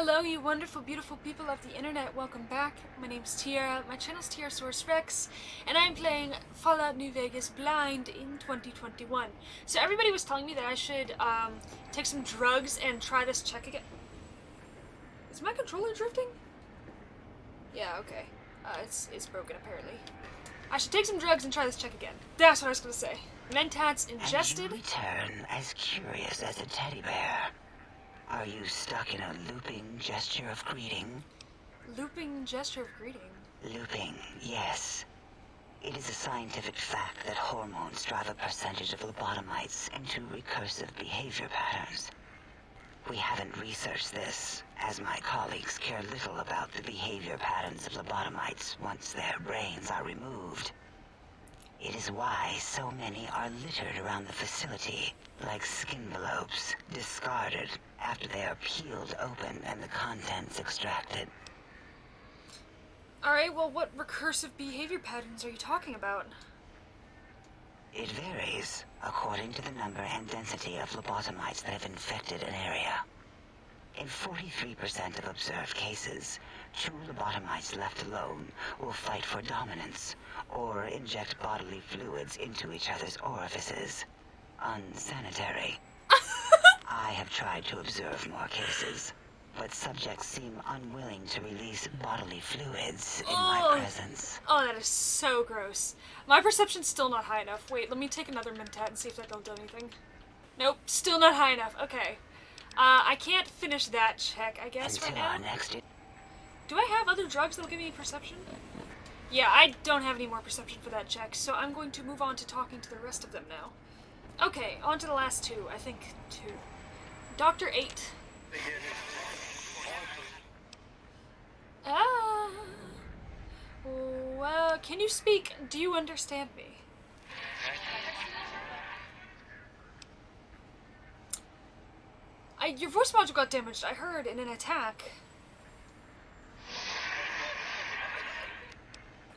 Hello, you wonderful, beautiful people of the internet. Welcome back. My name's Tiara. My channel's tierrasaurusrex, and I'm playing Fallout New Vegas blind in 2021. So everybody was telling me that I should take some drugs and try this check again. Is my controller drifting? Yeah, okay. It's broken apparently. I should take some drugs and try this check again. That's what I was gonna say. Mentats ingested. And you return as curious as a teddy bear. Are you stuck in a looping gesture of greeting? Looping gesture of greeting? Looping, yes. It is a scientific fact that hormones drive a percentage of lobotomites into recursive behavior patterns. We haven't researched this, as my colleagues care little about the behavior patterns of lobotomites once their brains are removed. It is why so many are littered around the facility, like skinvelopes, discarded after they are peeled open and the contents extracted. Alright, well, what recursive behavior patterns are you talking about? It varies according to the number and density of lobotomites that have infected an area. In 43% of observed cases, two lobotomites left alone will fight for dominance or inject bodily fluids into each other's orifices. Unsanitary. I have tried to observe more cases, but subjects seem unwilling to release bodily fluids in my presence. Oh, that is so gross. My perception's still not high enough. Wait, let me take another mentat and see if that'll do anything. Nope, still not high enough. Okay. I can't finish that check, I guess, Until right now. our next... Do I have other drugs that'll give me perception? Yeah, I don't have any more perception for that check, so I'm going to move on to talking to the rest of them now. Okay, on to the last two. I think two. Dr. 8. Well, can you speak? Do you understand me? Your voice module got damaged, I heard, in an attack.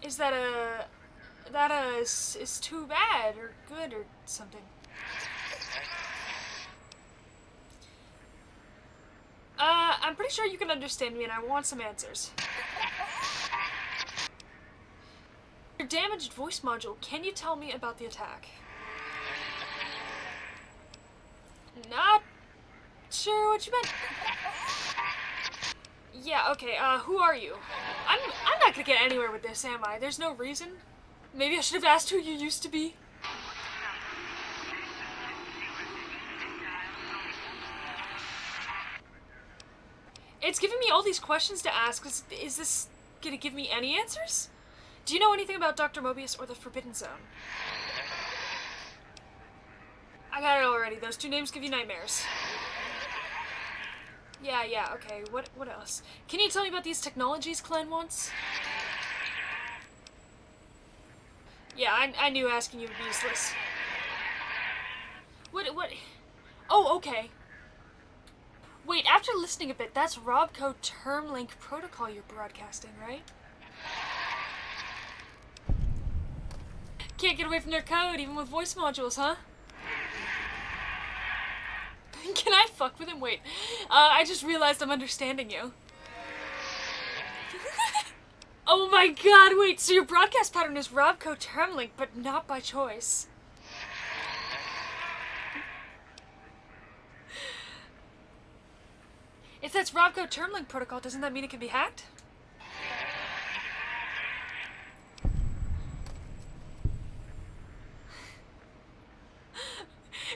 Is that is too bad or good or something? I'm pretty sure you can understand me and I want some answers. Your damaged voice module, can you tell me about the attack? Not sure what you meant. Yeah, okay, who are you? I'm not gonna get anywhere with this, am I? There's no reason. Maybe I should have asked who you used to be. It's giving me all these questions to ask. Is this gonna give me any answers? Do you know anything about Dr. Mobius or the Forbidden Zone? I got it already. Those two names give you nightmares. Yeah, okay. What else? Can you tell me about these technologies Clan wants? Yeah, I knew asking you would be useless. What? Oh, okay. Wait, after listening a bit, that's Robco term link protocol you're broadcasting, right? Can't get away from their code, even with voice modules, huh? Can I fuck with him? Wait, I just realized I'm understanding you. Oh my god, wait, so your broadcast pattern is Robco term link, but not by choice. If that's Robco term link protocol, doesn't that mean it can be hacked?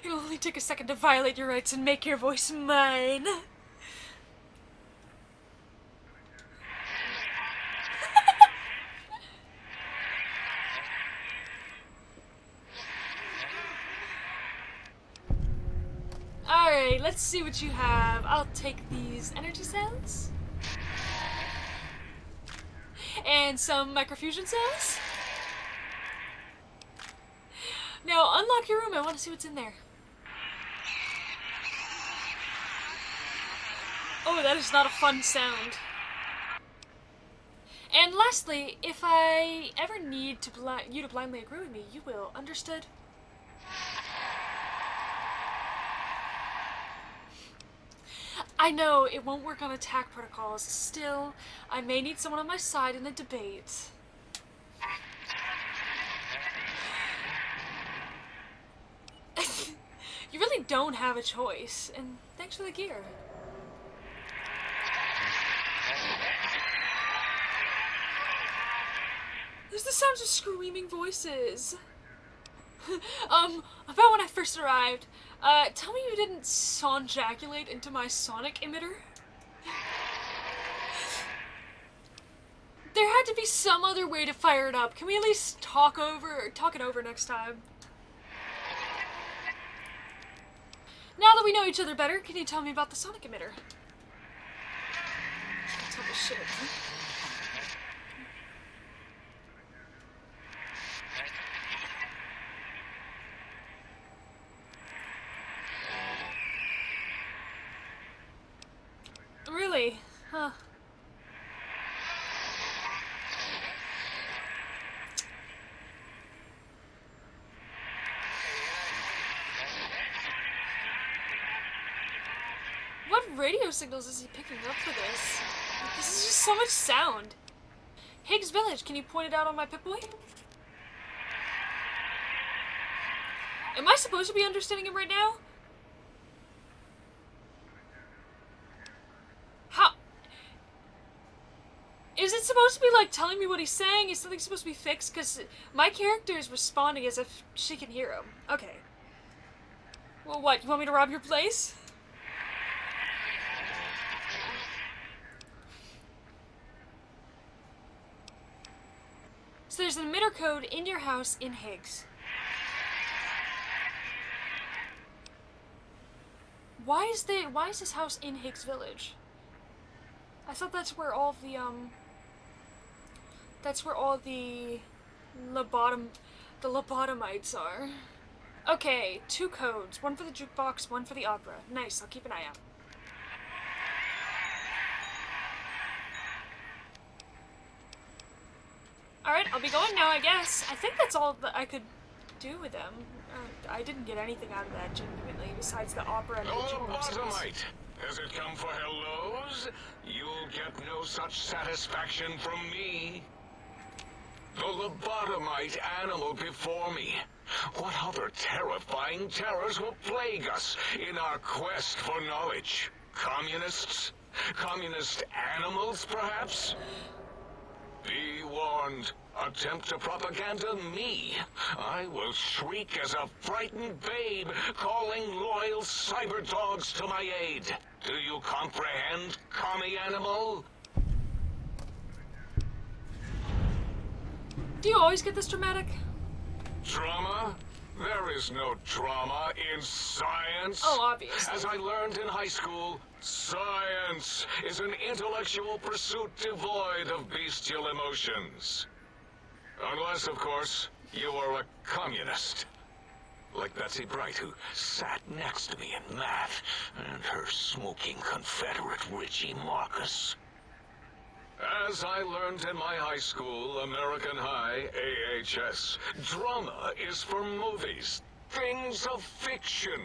It'll only take a second to violate your rights and make your voice mine. Alright, let's see what you have. I'll take these energy cells. And some microfusion cells. Now, unlock your room. I want to see what's in there. Oh, that is not a fun sound. And lastly, if I ever need you to blindly agree with me, you will. Understood? I know it won't work on attack protocols. Still, I may need someone on my side in a debate. You really don't have a choice, and thanks for the gear. There's the sounds of screaming voices. About when I first arrived, tell me you didn't sonjaculate into my sonic emitter? There had to be some other way to fire it up. Can we at least talk it over next time? Now that we know each other better, can you tell me about the sonic emitter? Tell me shit. Really? Huh. What radio signals is he picking up for this? This is just so much sound. Higgs Village, can you point it out on my Pip-Boy? Am I supposed to be understanding him right now? How? Is it supposed to be like telling me what he's saying? Is something supposed to be fixed? Because my character is responding as if she can hear him. Okay. Well, what? You want me to rob your place? So there's an emitter code in your house in Higgs. Why is this house in Higgs Village? I thought that's where all the lobotomites are. Okay, 2 codes. One for the jukebox, one for the opera. Nice, I'll keep an eye out. Alright, I'll be going now, I guess. I think that's all that I could do with them. I didn't get anything out of that, genuinely, besides the opera and the jukebox. Lobotomite! Has it come for hellos? You'll get no such satisfaction from me. The lobotomite animal before me. What other terrifying terrors will plague us in our quest for knowledge? Communists? Communist animals, perhaps? Be warned. Attempt to propaganda me. I will shriek as a frightened babe, calling loyal cyber dogs to my aid. Do you comprehend, commie animal? Do you always get this dramatic? Drama? There is no drama in science. Oh, obviously. As I learned in high school, science is an intellectual pursuit devoid of bestial emotions. Unless, of course, you are a communist. Like Betsy Bright, who sat next to me in math, and her smoking Confederate Richie Marcus. As I learned in my high school, American High, AHS, drama is for movies, things of fiction.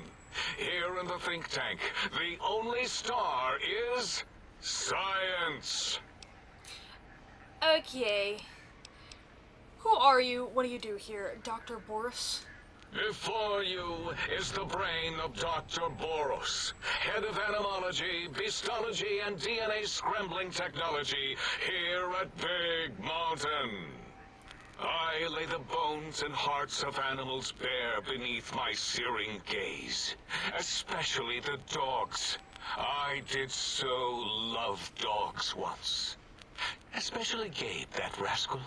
Here in the think tank, the only star is science. Okay. Who are you? What do you do here? Dr. Boris? Before you is the brain of Dr. Boros, head of animology, beastology, and DNA scrambling technology here at Big Mountain. I lay the bones and hearts of animals bare beneath my searing gaze, especially the dogs. I did so love dogs once. Especially Gabe, that rascal.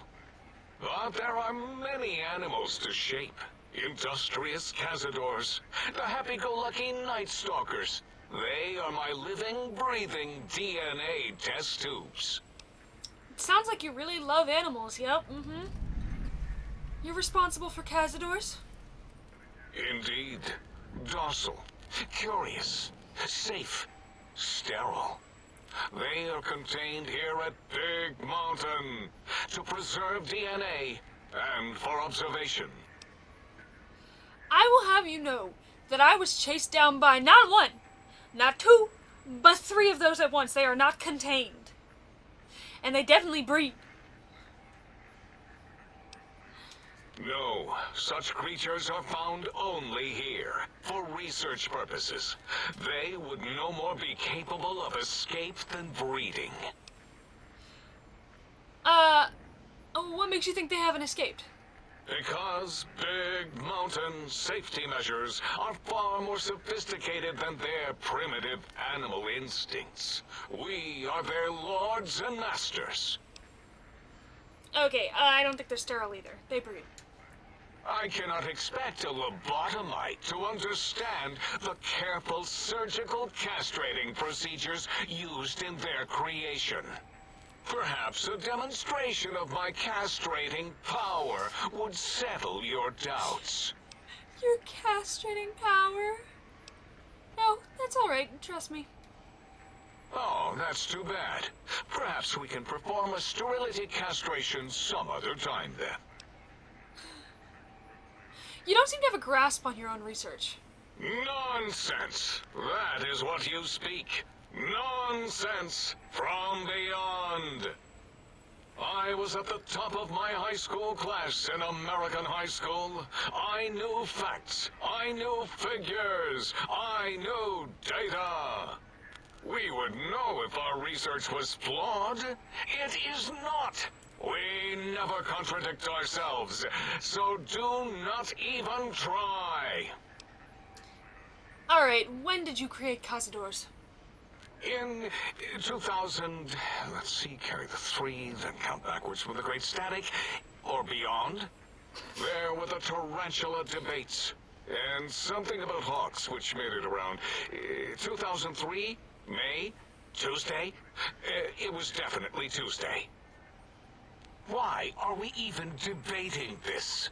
But there are many animals to shape. Industrious cazadors, the happy-go-lucky night stalkers. They are my living, breathing DNA test tubes. It sounds like you really love animals, yep, You're responsible for cazadors? Indeed. Docile, curious, safe, sterile. They are contained here at Big Mountain to preserve DNA and for observation. I will have you know that I was chased down by not 1, not 2, but 3 of those at once. They are not contained. And they definitely breed. No, such creatures are found only here, for research purposes. They would no more be capable of escape than breeding. What makes you think they haven't escaped? Because Big Mountain safety measures are far more sophisticated than their primitive animal instincts. We are their lords and masters. Okay, I don't think they're sterile either. They breed. I cannot expect a lobotomite to understand the careful surgical castrating procedures used in their creation. Perhaps a demonstration of my castrating power would settle your doubts. Your castrating power? No, that's alright, trust me. Oh, that's too bad. Perhaps we can perform a sterility castration some other time then. You don't seem to have a grasp on your own research. Nonsense! That is what you speak. Nonsense from beyond. I was at the top of my high school class in American high school. I knew facts. I knew figures. I knew data. We would know if our research was flawed. It is not. We never contradict ourselves, so do not even try. Alright, when did you create Cazadors? In 2000, let's see, carry the 3, then count backwards from the Great Static, or beyond. There were the tarantula debates, and something about hawks, which made it around 2003, May, Tuesday. It was definitely Tuesday. Why are we even debating this?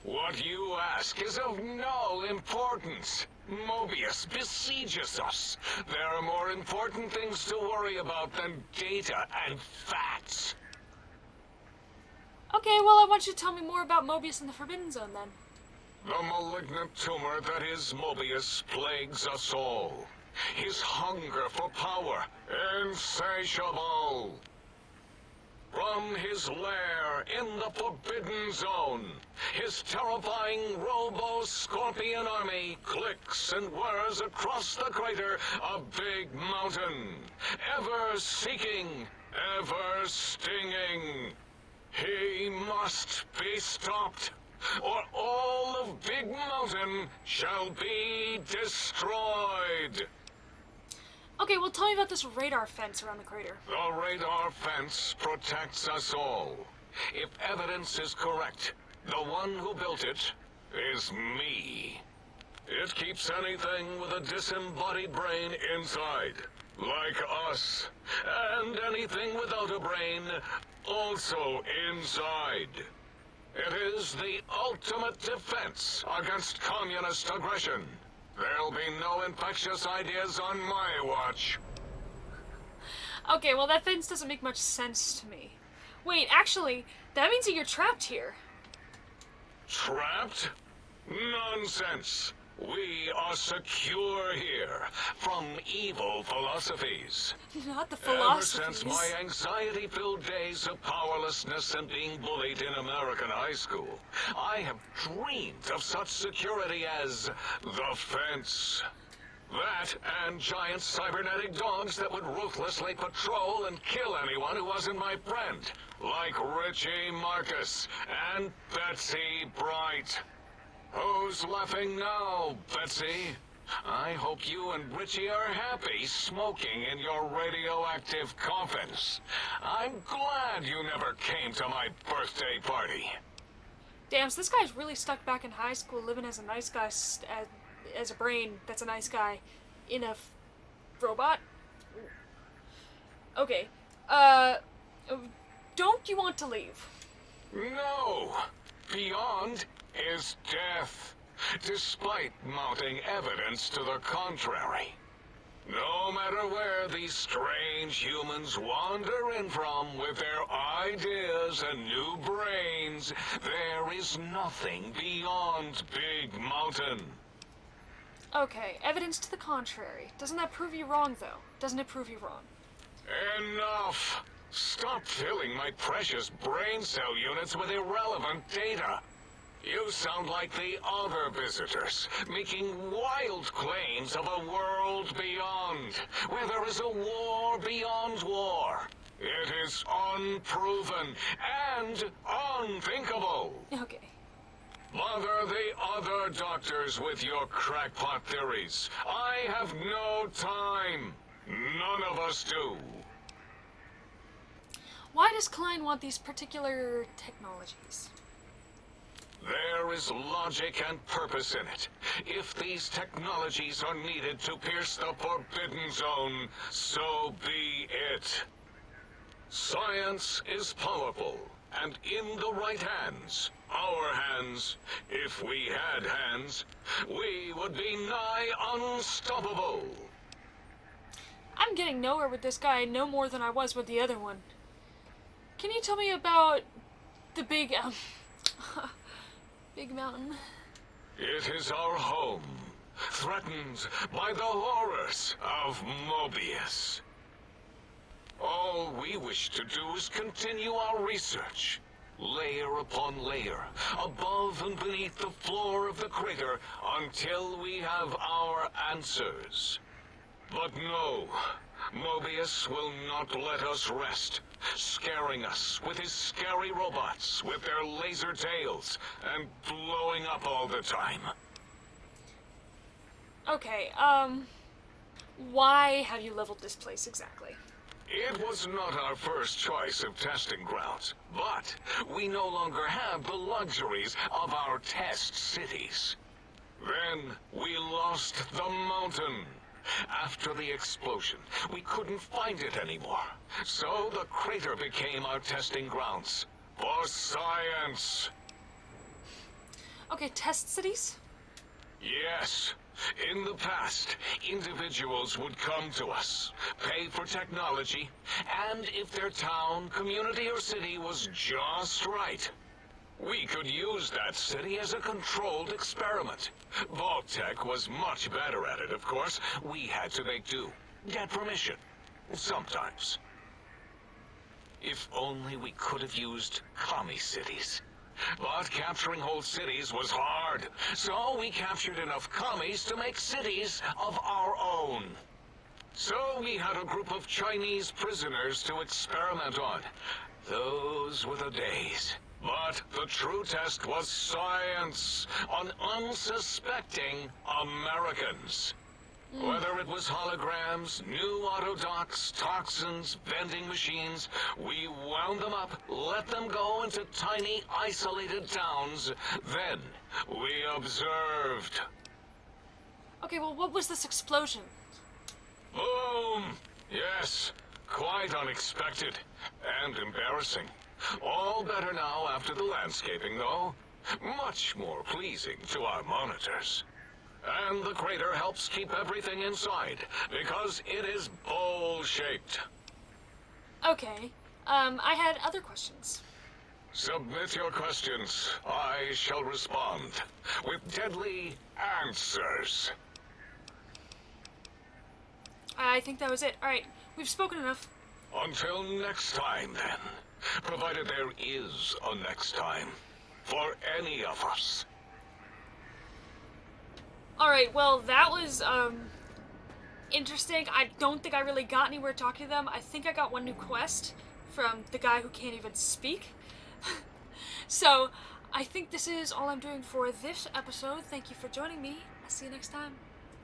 What you ask is of no importance. Mobius besieges us. There are more important things to worry about than data and facts. Okay, well, I want you to tell me more about Mobius and the Forbidden Zone, then. The malignant tumor that is Mobius plagues us all. His hunger for power, insatiable. From his lair in the Forbidden Zone, his terrifying robo-scorpion army clicks and whirs across the crater of Big Mountain, ever seeking, ever stinging. He must be stopped, or all of Big Mountain shall be destroyed. Okay, well, tell me about this radar fence around the crater. The radar fence protects us all. If evidence is correct, the one who built it is me. It keeps anything with a disembodied brain inside, like us. And anything without a brain, also inside. It is the ultimate defense against communist aggression. There'll be no infectious ideas on my watch. Okay, well, that fence doesn't make much sense to me. Wait, actually, that means that you're trapped here. Trapped? Nonsense. We are secure here from evil philosophies. Not the Ever philosophies. since my anxiety-filled days of powerlessness and being bullied in American high school, I have dreamed of such security as the fence. That and giant cybernetic dogs that would ruthlessly patrol and kill anyone who wasn't my friend, like Richie Marcus and Betsy Bright. Who's laughing now, Betsy? I hope you and Richie are happy smoking in your radioactive coffins. I'm glad you never came to my birthday party. Damn, so this guy's really stuck back in high school living as a nice guy, as a brain that's a nice guy in a robot? Okay, don't you want to leave? No! Beyond is death, despite mounting evidence to the contrary. No matter where these strange humans wander in from with their ideas and new brains, there is nothing beyond Big Mountain. Okay, evidence to the contrary. Doesn't that prove you wrong, though? Doesn't it prove you wrong? Enough! Stop filling my precious brain cell units with irrelevant data. You sound like the other visitors, making wild claims of a world beyond, where there is a war beyond war. It is unproven and unthinkable. Okay. Bother the other doctors with your crackpot theories. I have no time. None of us do. Why does Klein want these particular technologies? There is logic and purpose in it. If these technologies are needed to pierce the forbidden zone, so be it. Science is powerful, and in the right hands, our hands, if we had hands, we would be nigh unstoppable. I'm getting nowhere with this guy, no more than I was with the other one. Can you tell me about the big, big mountain? It is our home, threatened by the horrors of Mobius. All we wish to do is continue our research, layer upon layer, above and beneath the floor of the crater, until we have our answers. But no, Mobius will not let us rest, scaring us with his scary robots with their laser tails and blowing up all the time. Okay, why have you leveled this place exactly? It was not our first choice of testing grounds, but we no longer have the luxuries of our test cities. Then we lost the mountain. After the explosion, we couldn't find it anymore, so the crater became our testing grounds for science. Okay, test cities? Yes. In the past, individuals would come to us, pay for technology, and if their town, community, or city was just right, we could use that city as a controlled experiment. Vault-Tec was much better at it, of course. We had to make do. Get permission. Sometimes. If only we could have used commie cities. But capturing whole cities was hard, so we captured enough commies to make cities of our own. So we had a group of Chinese prisoners to experiment on. Those were the days. But the true test was science on unsuspecting Americans. Whether it was holograms, new autodocs, toxins, vending machines, we wound them up, let them go into tiny, isolated towns. Then we observed. Okay, well, what was this explosion? Boom! Yes, quite unexpected and embarrassing. All better now after the landscaping, though. Much more pleasing to our monitors. And the crater helps keep everything inside, because it is bowl-shaped. Okay, I had other questions. Submit your questions. I shall respond with deadly answers. I think that was it. Alright, we've spoken enough. Until next time, then. Provided there is a next time. For any of us. Alright, well, that was, interesting. I don't think I really got anywhere talking to them. I think I got one new quest from the guy who can't even speak. So, I think this is all I'm doing for this episode. Thank you for joining me. I'll see you next time.